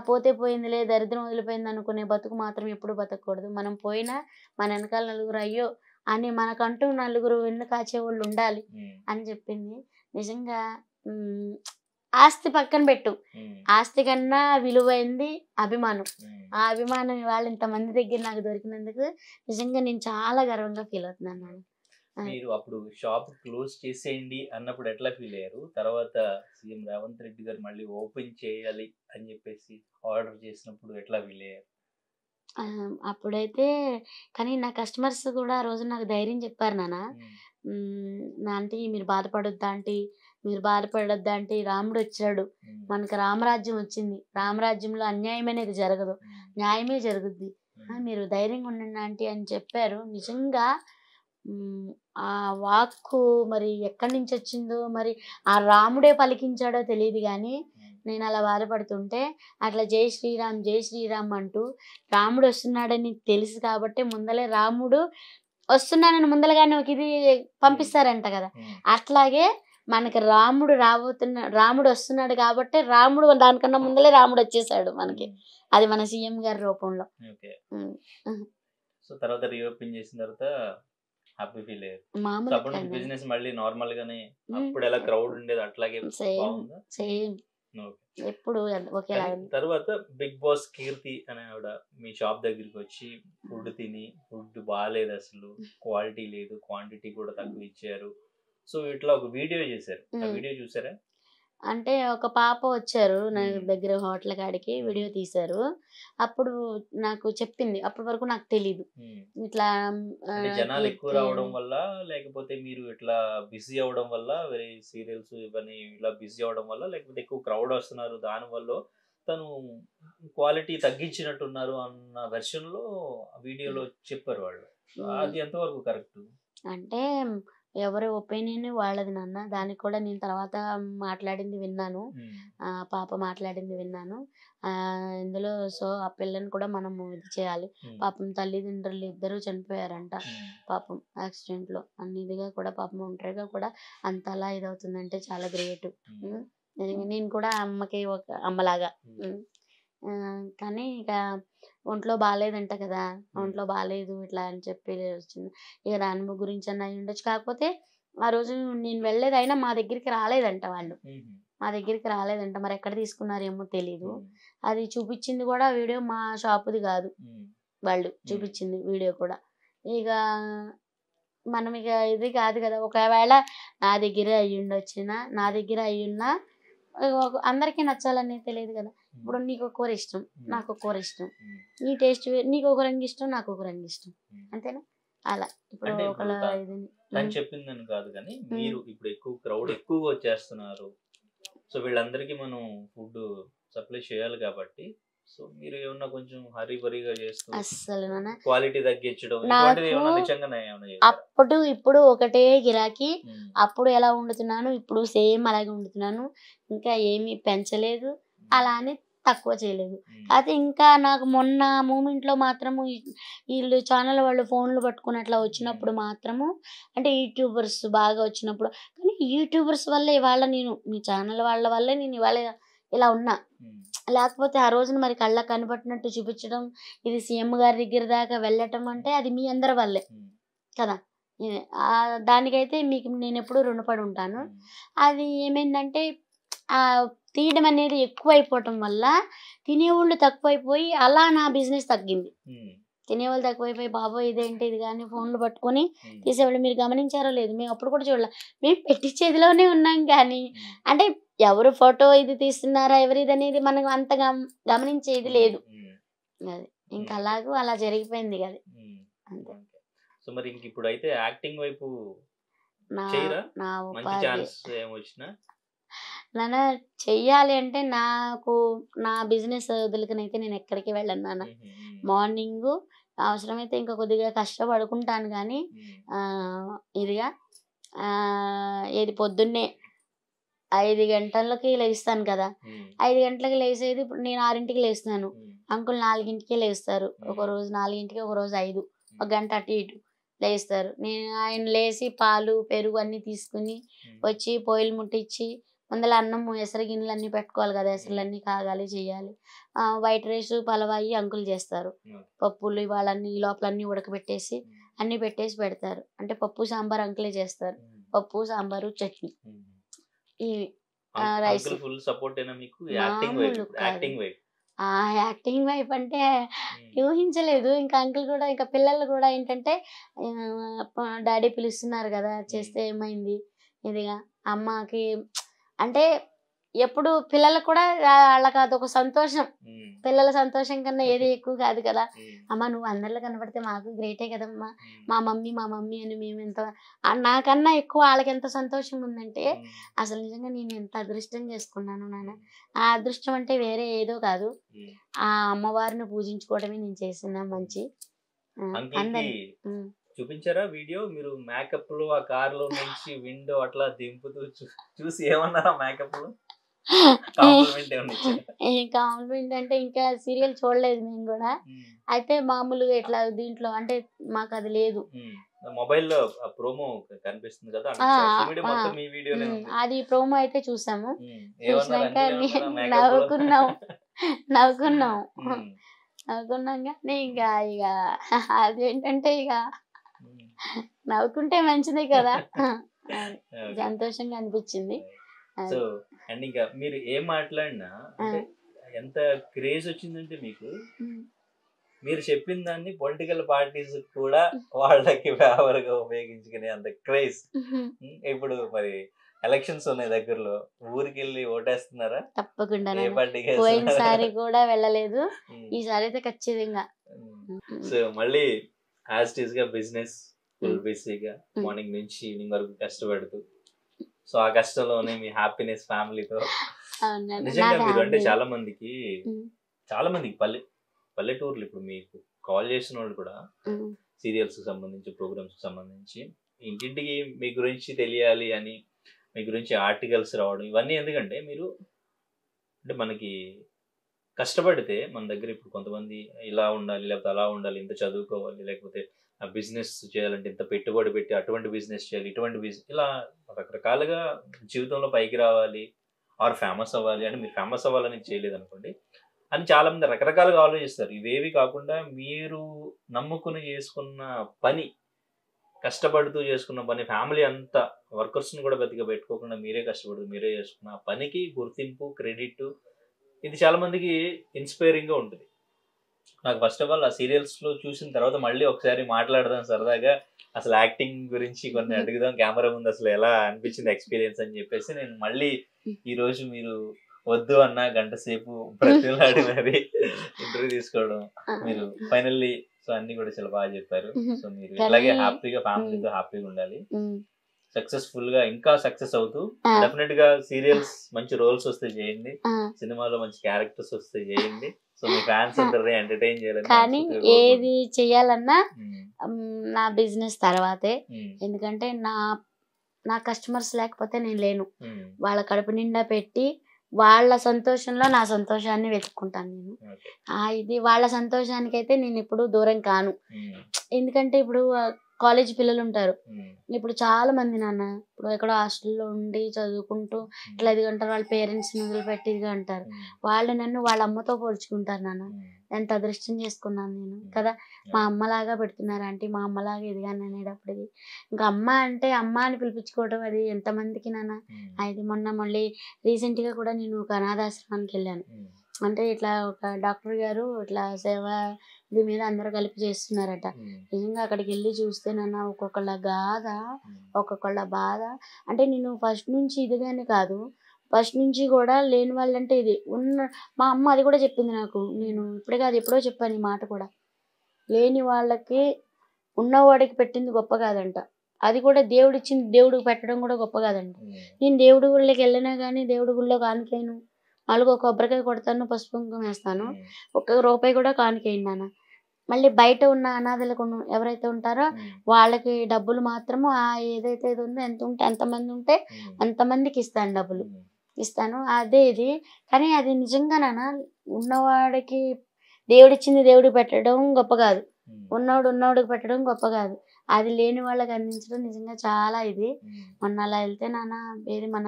పోతే పోయిందిలే దరిద్రం వదిలిపోయింది అనుకునే బతుకు మాత్రం ఎప్పుడు బతకూడదు. మనం పోయినా మన వెనకాల నలుగురు అయ్యో అని మనకంటూ నలుగురు వెన్ను కాచేవాళ్ళు ఉండాలి అని చెప్పింది. నిజంగా ఆస్తి పక్కన పెట్టు, ఆస్తి కన్నా విలువైంది అభిమానం. ఆ అభిమానం ఇవాళ ఇంతమంది దగ్గర నాకు దొరికినందుకు నిజంగా నేను చాలా గర్వంగా ఫీల్ అవుతున్నాను. మీరు అప్పుడు షాప్ క్లోజ్ చేసేయండి అన్నప్పుడు ఎట్లా ఫీల్ అయ్యారు? తర్వాత సీఎం రేవంత్ రెడ్డి గారు మళ్ళీ ఓపెన్ చేయాలి అని చెప్పేసి ఆర్డర్ చేసినప్పుడు ఎట్లా ఫీల్ అయ్యారు? అప్పుడైతే కానీ నా కస్టమర్స్ కూడా ఆ రోజు నాకు ధైర్యం చెప్పారు, నా ఆంటీ మీరు బాధపడొద్దా ఆంటీ, మీరు బాధపడొద్దా ఆంటీ, రాముడు వచ్చాడు, మనకు రామరాజ్యం వచ్చింది, రామరాజ్యంలో అన్యాయం అనేది జరగదు, న్యాయమే జరుగుద్ది, మీరు ధైర్యంగా ఉండండి ఆంటీ అని చెప్పారు. నిజంగా ఆ వాక్కు మరి ఎక్కడి నుంచి వచ్చిందో మరి ఆ రాముడే పలికించాడో తెలియదు కానీ నేను అలా బాధపడుతుంటే అట్లా జై శ్రీరామ్ అంటూ రాముడు వస్తున్నాడని తెలుసు కాబట్టి ముందలే రాముడు వస్తున్నాడని ముందలగానే ఒక ఇది పంపిస్తారంట కదా, అట్లాగే మనకి రాముడు వస్తున్నాడు కాబట్టి రాముడు దానికన్నా ముందలే రాముడు వచ్చేసాడు మనకి, అది మన సీఎం గారి రూపంలో. సో తర్వాత రీఓపెన్ చేసిన తర్వాత హ్యాపీ ఫీల్ అయ్యారు. అప్పుడు బిజినెస్ మళ్ళీ నార్మల్ గానే అప్పుడు ఎలా క్రౌడ్ ఉండేది అట్లాగే సేమ్ ఎప్పుడు ఒకేలా. తర్వాత బిగ్ బాస్ కీర్తి అనే ఆవిడ మీ షాప్ దగ్గరికి వచ్చి ఫుడ్ తిని ఫుడ్ బాగాలేదు, అసలు క్వాలిటీ లేదు, క్వాంటిటీ కూడా తక్కువ ఇచ్చారు, సో ఇట్లా ఒక వీడియో చేశారు, ఆ వీడియో చూసారా? అంటే ఒక పాప వచ్చారు నా దగ్గర హోటల్ కాడికి వీడియో తీశారు, అప్పుడు నాకు చెప్పింది, అప్పటి వరకు నాకు తెలీదు ఇట్లా జనాలు ఎక్కువ రావడం వల్ల లేకపోతే మీరు ఇట్లా బిజీ అవడం వల్ల వేరే సీరియల్స్ ఇవన్నీ ఇలా బిజీ అవడం వల్ల లేకపోతే ఎక్కువ క్రౌడ్ వస్తున్నారు దాని వల్ల తను క్వాలిటీ తగ్గించినట్టున్నారు అన్న వెర్షన్ లో వీడియోలో చెప్పారు వాళ్ళు, అది ఎంతవరకు కరెక్ట్? అంటే ఎవరి ఒపీనియన్ వాళ్ళది నాన్న, దానికి కూడా నేను తర్వాత మాట్లాడింది విన్నాను, పాప మాట్లాడింది విన్నాను ఇందులో. సో ఆ పిల్లని కూడా మనం ఇది చేయాలి, పాపం తల్లిదండ్రులు ఇద్దరు చనిపోయారంట పాపం యాక్సిడెంట్ లో, అన్నిదిగా కూడా పాపం ఒంటరిగా కూడా అంత అలా ఇదవుతుందంటే చాలా గ్రేట్. నేను కూడా అమ్మకి ఒక అమ్మలాగా, కానీ ఇక ఒంట్లో బాగాలేదంట కదా, ఒంట్లో బాగాలేదు ఇట్లా అని చెప్పి వచ్చింది, ఇక దాని గురించి అన్న అయి ఉండొచ్చు. కాకపోతే ఆ రోజు నేను వెళ్ళేది అయినా మా దగ్గరికి రాలేదంట వాళ్ళు, మా దగ్గరికి రాలేదంట, మరి ఎక్కడ తీసుకున్నారేమో తెలీదు. అది చూపించింది కూడా వీడియో మా షాపుది కాదు, వాళ్ళు చూపించింది వీడియో కూడా. ఇక మనం ఇక ఇది కాదు కదా, ఒకవేళ నా దగ్గర అయ్యుండొచ్చినా నా దగ్గర అయ్యున్నా అందరికీ నచ్చాలని తెలియదు కదా. ఇప్పుడు నీకు ఒక కూర ఇష్టం, నాకు ఒక కూర ఇష్టం, నీ టేస్ట్ నీకు ఒక రంగు ఇష్టం, నాకు ఒక రంగు ఇష్టం, అంతేనా? అలా ఇప్పుడు ఒకలా తను చెప్పిందని కాదు కానీ మీరు ఇప్పుడు ఎక్కువ క్రౌడ్ ఎక్కువగా వచ్చేస్తున్నారు, సో వీళ్ళందరికీ మనం ఫుడ్ సప్లై చేయాలి కాబట్టి సో మీరు ఏమన్నా కొంచెం హరీబరీగా చేస్తూ అస్సలు క్వాలిటీ తగ్గించడం అప్పుడు ఇప్పుడు ఒకటే గిరాకీ, అప్పుడు ఎలా వండుతున్నాను ఇప్పుడు సేమ్ అలాగే వండుతున్నాను, ఇంకా ఏమీ పెంచలేదు అలా అని తక్కువ చేయలేదు. అయితే ఇంకా నాకు మొన్న మూమెంట్లో మాత్రము వీళ్ళు ఛానల్ వాళ్ళు ఫోన్లు పట్టుకుని అట్లా వచ్చినప్పుడు మాత్రము, అంటే యూట్యూబర్స్ బాగా వచ్చినప్పుడు, కానీ యూట్యూబర్స్ వల్ల ఇవాళ నేను మీ ఛానల్ వాళ్ళ వల్లే నేను ఇవాళ ఇలా ఉన్నా, లేకపోతే ఆ రోజున మరి కళ్ళ కనబట్టినట్టు చూపించడం, ఇది సీఎం గారి దగ్గర దాకా వెళ్ళటం అంటే అది మీ అందరి వల్లే కదా. దానికైతే మీకు నేను ఎప్పుడూ రుణపడి ఉంటాను. అది ఏమైందంటే తీయడం అనేది ఎక్కువ అయిపోవటం వల్ల తినేవాళ్ళు తక్కువైపోయి అలా నా బిజినెస్ తగ్గింది. తినేవాళ్ళు తక్కువైపోయి బాబోయ్ ఇదేంటి ఇది కానీ ఫోన్లు పట్టుకొని తీసేవాళ్ళు. మీరు గమనించారో లేదు, మేము అప్పుడు కూడా చూడాలి, మేము పెట్టి చేతిలోనే ఉన్నాం కానీ అంటే ఎవరు ఫోటో ఇది తీస్తున్నారా ఎవరు ఇది అనేది మనకు అంత గమనించేది లేదు. అది ఇంకా అలాగూ అలా జరిగిపోయింది కదా అంతే. సో మరి ఇంక ఇప్పుడు అయితే యాక్టింగ్ వైపు నా చేయరా నా మంచి ఉపాధి ఛాన్స్ ఏమొచ్చినా? నాన్న చెయ్యాలి అంటే నాకు నా బిజినెస్ వదులుకునైతే నేను ఎక్కడికి వెళ్ళను నాన్న. మార్నింగ్ అవసరమైతే ఇంకా కొద్దిగా కష్టపడుకుంటాను కానీ ఇదిగా ఏది పొద్దున్నే 5 గంటలకి లేస్తాను కదా, 5 గంటలకి లేసేది ఇప్పుడు నేను 6ంటికి లేస్తాను, అంకుల్ 4ంటికే లేస్తారు. ఒకరోజు 4ంటికి, ఒకరోజు 5, ఒక గంట అటు ఇటు లేస్తారు. నేను ఆయన లేచి పాలు పెరుగు అన్నీ తీసుకుని వచ్చి పొయ్యిలు ముట్టించి ముందర అన్నం ఎసరు గిన్నెలు అన్నీ పెట్టుకోవాలి కదా, ఎసరులన్నీ కాగాలి చేయాలి. వైట్ రైస్ పలవాయి అంకుల్ చేస్తారు, పప్పులు ఇవాళన్నీ ఈ లోపల అన్నీ ఉడకబెట్టేసి అన్నీ పెట్టేసి పెడతారు. అంటే పప్పు సాంబార్ అంకులే చేస్తారు, పప్పు సాంబారు చట్నీ ఇవి రైస్. ఫుల్ సపోర్ట్ అయినా మీకు యాక్టింగ్ వైపు? యాక్టింగ్ వైపు యాక్టింగ్ వైపు అంటే ఊహించలేదు. ఇంకా అంకుల్ కూడా ఇంకా పిల్లలు కూడా ఏంటంటే డాడీ పిలుస్తున్నారు కదా చేస్తే ఏమైంది ఇదిగా అమ్మకి అంటే ఎప్పుడు పిల్లలకు కూడా వాళ్ళకి అదొక సంతోషం. పిల్లల సంతోషం కన్నా ఏది ఎక్కువ కాదు కదా. అమ్మ నువ్వు అందరిలో కనబడితే మాకు గ్రేటే కదమ్మా, మా మమ్మీ అని మేము ఎంత నాకన్నా ఎక్కువ వాళ్ళకి ఎంత సంతోషంగా ఉందంటే అసలు నిజంగా నేను ఎంత అదృష్టం చేసుకున్నాను నాన్న. ఆ అదృష్టం అంటే వేరే ఏదో కాదు, ఆ అమ్మవారిని పూజించుకోవడమే నేను చేసిన మంచి. అందరి చూపించారా వీడియో మీరు మేకప్ లో ఆ కార్ లో నుంచి విండో అట్లా దింపుతూ చూసి ఏమన్నారా మేకప్ లో? కాంప్లిమెంట్ అంటే ఇంకా సీరియల్ చూడలేదు మేము కూడా, అయితే మామూలుగా ఇట్లా దీంట్లో అంటే మాకు అది లేదు. మొబైల్లో ప్రోమో కనిపిస్తుంది కదా, అది ప్రోమో అయితే చూసాము. చూసినాక నవ్వుకున్నాం కానీ ఇంకా అదేంటంటే ఇక నవ్వుకుంటే మంచిదే కదా, సంతోషంగా అనిపించింది. సో అండ్ ఇంకా మీరు ఏం మాట్లాడినా అంటే ఎంత క్రేజ్ వచ్చిందంటే మీకు, మీరు చెప్పిన దాన్ని పొలిటికల్ పార్టీస్ కూడా వాళ్ళకి ఫేవర్ గా ఉపయోగించుకునే అంత క్రేజ్. ఇప్పుడు మరి ఎలక్షన్స్ ఉన్నాయి దగ్గరలో, ఊరికి వెళ్ళి ఓటేస్తున్నారా? తప్పకుండా, పోయినసారి కూడా వెళ్ళలేదు, ఈసారి అయితే ఖచ్చితంగా. సో మళ్ళీ యాజ్ ఇట్ ఈస్ గా బిజినెస్ ఫుల్ బిజీగా మార్నింగ్ నుంచి ఈవినింగ్ వరకు కష్టపడుతూ, సో ఆ కష్టంలోనే మీ హ్యాపీనెస్ ఫ్యామిలీతో. నిజంగా మీరు అంటే చాలా మందికి పల్లెటూర్లు ఇప్పుడు మీకు కాల్ చేసిన వాళ్ళు కూడా సీరియల్స్ కి సంబంధించి ప్రోగ్రామ్స్ కి సంబంధించి ఇంటింటికి మీ గురించి తెలియాలి అని, మీ గురించి ఆర్టికల్స్ రావడం ఇవన్నీ ఎందుకంటే మీరు అంటే మనకి కష్టపడితే మన దగ్గర ఇప్పుడు కొంతమంది ఇలా ఉండాలి, లేకపోతే అలా ఉండాలి, ఇంత చదువుకోవాలి, లేకపోతే బిజినెస్ చేయాలంటే ఇంత పెట్టుబడి పెట్టి అటువంటి బిజినెస్ చేయాలి, ఇటువంటి బిజినెస్, ఇలా రకరకాలుగా జీవితంలో పైకి రావాలి ఆర్ ఫేమస్ అవ్వాలి. అంటే మీరు ఫేమస్ అవ్వాలని చేయలేదు అనుకోండి అని చాలా మంది రకరకాలుగా ఆలోచిస్తారు. ఇవేవి కాకుండా మీరు నమ్ముకుని చేసుకున్న పని, కష్టపడుతూ చేసుకున్న పని, ఫ్యామిలీ అంతా వర్కర్స్ని కూడా బతిగా పెట్టుకోకుండా మీరే కష్టపడుతూ మీరే చేసుకున్న పనికి గుర్తింపు, క్రెడిట్, ఇది చాలా మందికి ఇన్స్పైరింగ్గా ఉంటుంది. నాకు ఫస్ట్ ఆఫ్ ఆల్ ఆ సీరియల్స్లో చూసిన తర్వాత మళ్ళీ ఒకసారి మాట్లాడదాం సరదాగా, అసలు యాక్టింగ్ గురించి కొన్ని అడుగుదాం కెమెరా ముందు, అసలు ఎలా అనిపించింది ఎక్స్పీరియన్స్ అని చెప్పేసి నేను మళ్ళీ ఈరోజు మీరు వద్దు అన్న గంట సేపు ప్రతిలాడి మరి ఇంటర్వ్యూ తీసుకోవడం, మీరు ఫైనల్లీ సో అన్ని కూడా చాలా బాగా చెప్పారు. సో మీరు ఇలాగే హ్యాపీగా ఫ్యామిలీతో హ్యాపీగా ఉండాలి, సక్సెస్ఫుల్ గా ఇంకా సక్సెస్ అవుతూ డెఫినెట్ గా సీరియల్స్ మంచి రోల్స్ వస్తే చేయండి, సినిమాలో మంచి క్యారెక్టర్స్ వస్తే చేయండి. సో మీ ఫ్యాన్స్ అందరినీ ఎంటర్టైన్ చేయాలని. కానీ ఏది చెయ్యాలన్నా నా బిజినెస్ తర్వాతే, ఎందుకంటే నా కస్టమర్స్ లేకపోతే నేను లేను. వాళ్ళ కడుపు నిండా పెట్టి వాళ్ళ సంతోషంలో నా సంతోషాన్ని వెతుక్కుంటాను నేను. ఇది వాళ్ళ సంతోషానికైతే నేను ఎప్పుడు దూరం కాను. ఎందుకంటే ఇప్పుడు కాలేజ్ పిల్లలు ఉంటారు, ఇప్పుడు చాలా మంది నాన్న ఇప్పుడు ఎక్కడో హాస్టల్లో ఉండి చదువుకుంటూ ఇట్లా ఇది అంటారు, వాళ్ళ పేరెంట్స్ని వదిలిపెట్టి ఇదిగా అంటారు. వాళ్ళు నన్ను వాళ్ళ అమ్మతో పోల్చుకుంటారు. నాన్న ఎంత అదృష్టం చేసుకున్నాను నేను కదా, మా అమ్మలాగా పెడుతున్నారు ఆంటీ, మా అమ్మలాగా ఇదిగాని అనేటప్పటికి ఇంకా అమ్మ అంటే అమ్మ అని పిలిపించుకోవడం అది ఎంతమందికి నాన్న. అది మళ్ళీ రీసెంట్గా కూడా నేను ఒక అనాథాశ్రమానికి వెళ్ళాను. అంటే ఇట్లా ఒక డాక్టర్ గారు ఇట్లా సేవ ఇది మీద అందరూ కలిపి చేస్తున్నారట. నిజంగా అక్కడికి వెళ్ళి చూస్తే నాన్న ఒక్కొక్కళ్ళ గాథ, ఒక్కొక్కళ్ళ బాధ, అంటే నేను ఫస్ట్ నుంచి ఇదిగానే కాదు, ఫస్ట్ నుంచి కూడా లేని వాళ్ళంటే ఇది మా అమ్మ అది కూడా చెప్పింది నాకు. నేను ఇప్పుడే కాదు ఎప్పుడో చెప్పాను ఈ మాట కూడా. లేని వాళ్ళకి ఉన్నవాడికి పెట్టింది గొప్ప కాదంట. అది కూడా దేవుడిచ్చింది దేవుడికి పెట్టడం కూడా గొప్ప కాదంట. నేను దేవుడి గుళ్ళకి వెళ్ళినా కానీ దేవుడి గుళ్ళో కానికేను, 4 కొబ్బరికాయ కొడతాను, పసుపు కుంకుమ వేస్తాను, ₹1 కూడా కానికేయండి నాన్న. మళ్ళీ బయట ఉన్న అనాథలకు ఎవరైతే ఉంటారో వాళ్ళకి డబ్బులు మాత్రము ఏదైతే ఇది ఉందో ఎంత ఉంటే ఎంతమంది ఉంటే అంతమందికి ఇస్తాను, డబ్బులు ఇస్తాను. అదే ఇది. కానీ అది నిజంగా నాన్న ఉన్నవాడికి దేవుడిచ్చింది దేవుడికి పెట్టడం గొప్ప కాదు, ఉన్నవాడికి పెట్టడం గొప్ప కాదు. అది లేని వాళ్ళకి అందించడం నిజంగా చాలా ఇది. మొన్న అలా వెళ్తే నాన్న ఏది మన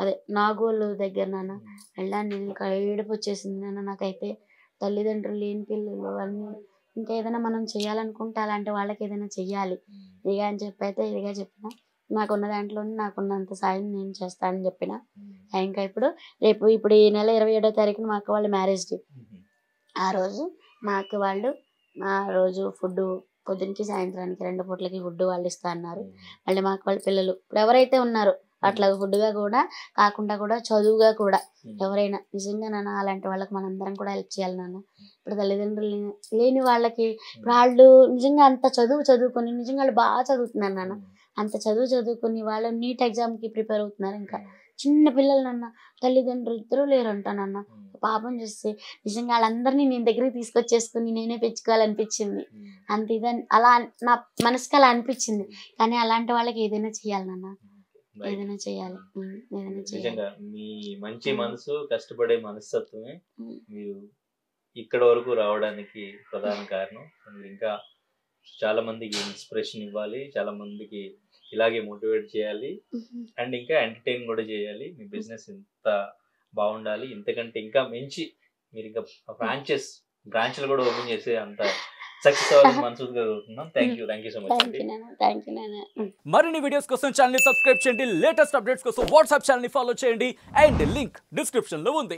అదే నాగోలు దగ్గర నాన్న వెళ్ళాను నేను. ఇంకా ఏడుపు వచ్చేసింది నాన్న నాకైతే. తల్లిదండ్రులు లేని పిల్లలు అన్నీ ఇంకా ఏదైనా మనం చేయాలనుకుంటే అలాంటి వాళ్ళకి ఏదైనా చెయ్యాలి ఇక అని చెప్పైతే ఇదిగా చెప్పిన. నాకున్న దాంట్లోనే నాకున్నంత సాయం నేను చేస్తానని చెప్పిన. ఇంకా ఇప్పుడు ఈ నెల 27వ తారీఖున మా అక్క వాళ్ళ మ్యారేజ్ డే. ఆ రోజు మా అక్క వాళ్ళు ఆ రోజు ఫుడ్ పొద్దునకి సాయంత్రానికి 2 పూటలకి ఫుడ్ వాళ్ళు ఇస్తా అన్నారు. మళ్ళీ మా అక్క వాళ్ళ పిల్లలు ఇప్పుడు ఎవరైతే ఉన్నారో అట్లా ఫుడ్గా కూడా కాకుండా కూడా చదువుగా కూడా ఎవరైనా నిజంగా నాన్న అలాంటి వాళ్ళకి మనందరం కూడా హెల్ప్ చేయాలి నాన్న. ఇప్పుడు తల్లిదండ్రులు లేని వాళ్ళకి ఇప్పుడు వాళ్ళు నిజంగా అంత చదువుకొని నిజంగా వాళ్ళు బాగా చదువుతున్నారు నాన్న. అంత చదువుకొని వాళ్ళు నీట్ ఎగ్జామ్కి ప్రిపేర్ అవుతున్నారు. ఇంకా చిన్న పిల్లలు నాన్న, తల్లిదండ్రులు ఇద్దరూ లేరంట నాన్న. పాపం చూస్తే నిజంగా వాళ్ళందరినీ నేను దగ్గరికి తీసుకొచ్చేసుకుని నేనే పెంచుకోవాలనిపించింది. అంత ఇదని అలా నా మనసుకి అలా అనిపించింది. కానీ అలాంటి వాళ్ళకి ఏదైనా చేయాలి నాన్న, ఏదైనా చేయాలి. నిజంగా మీ మంచి మనసు, కష్టపడే మనస్తత్వమే మీరు ఇక్కడ వరకు రావడానికి ప్రధాన కారణం. ఇంకా చాలా మందికి ఇన్స్పిరేషన్ ఇవ్వాలి, చాలా మందికి ఇలాగే మోటివేట్ చేయాలి, అండ్ ఇంకా ఎంటర్టైన్ కూడా చేయాలి. మీ బిజినెస్ ఎంత బాగుండాలి, ఇంతకంటే ఇంకా మించి మీరు ఇంకా బ్రాంచ్లు కూడా ఓపెన్ చేసే అంత సక్సెస్ అవ్వాలని మనసుగా కోరుకుంటున్నాం. Thank you so much. మరిన్ని వీడియోస్ కోసం ఛానల్ ని సబ్స్క్రైబ్ చేయండి, లేటెస్ట్ అప్డేట్స్ కోసం వాట్సాప్ ఛానల్ ని ఫాలో చేయండి, అండ్ లింక్ డిస్క్రిప్షన్ లో ఉంది.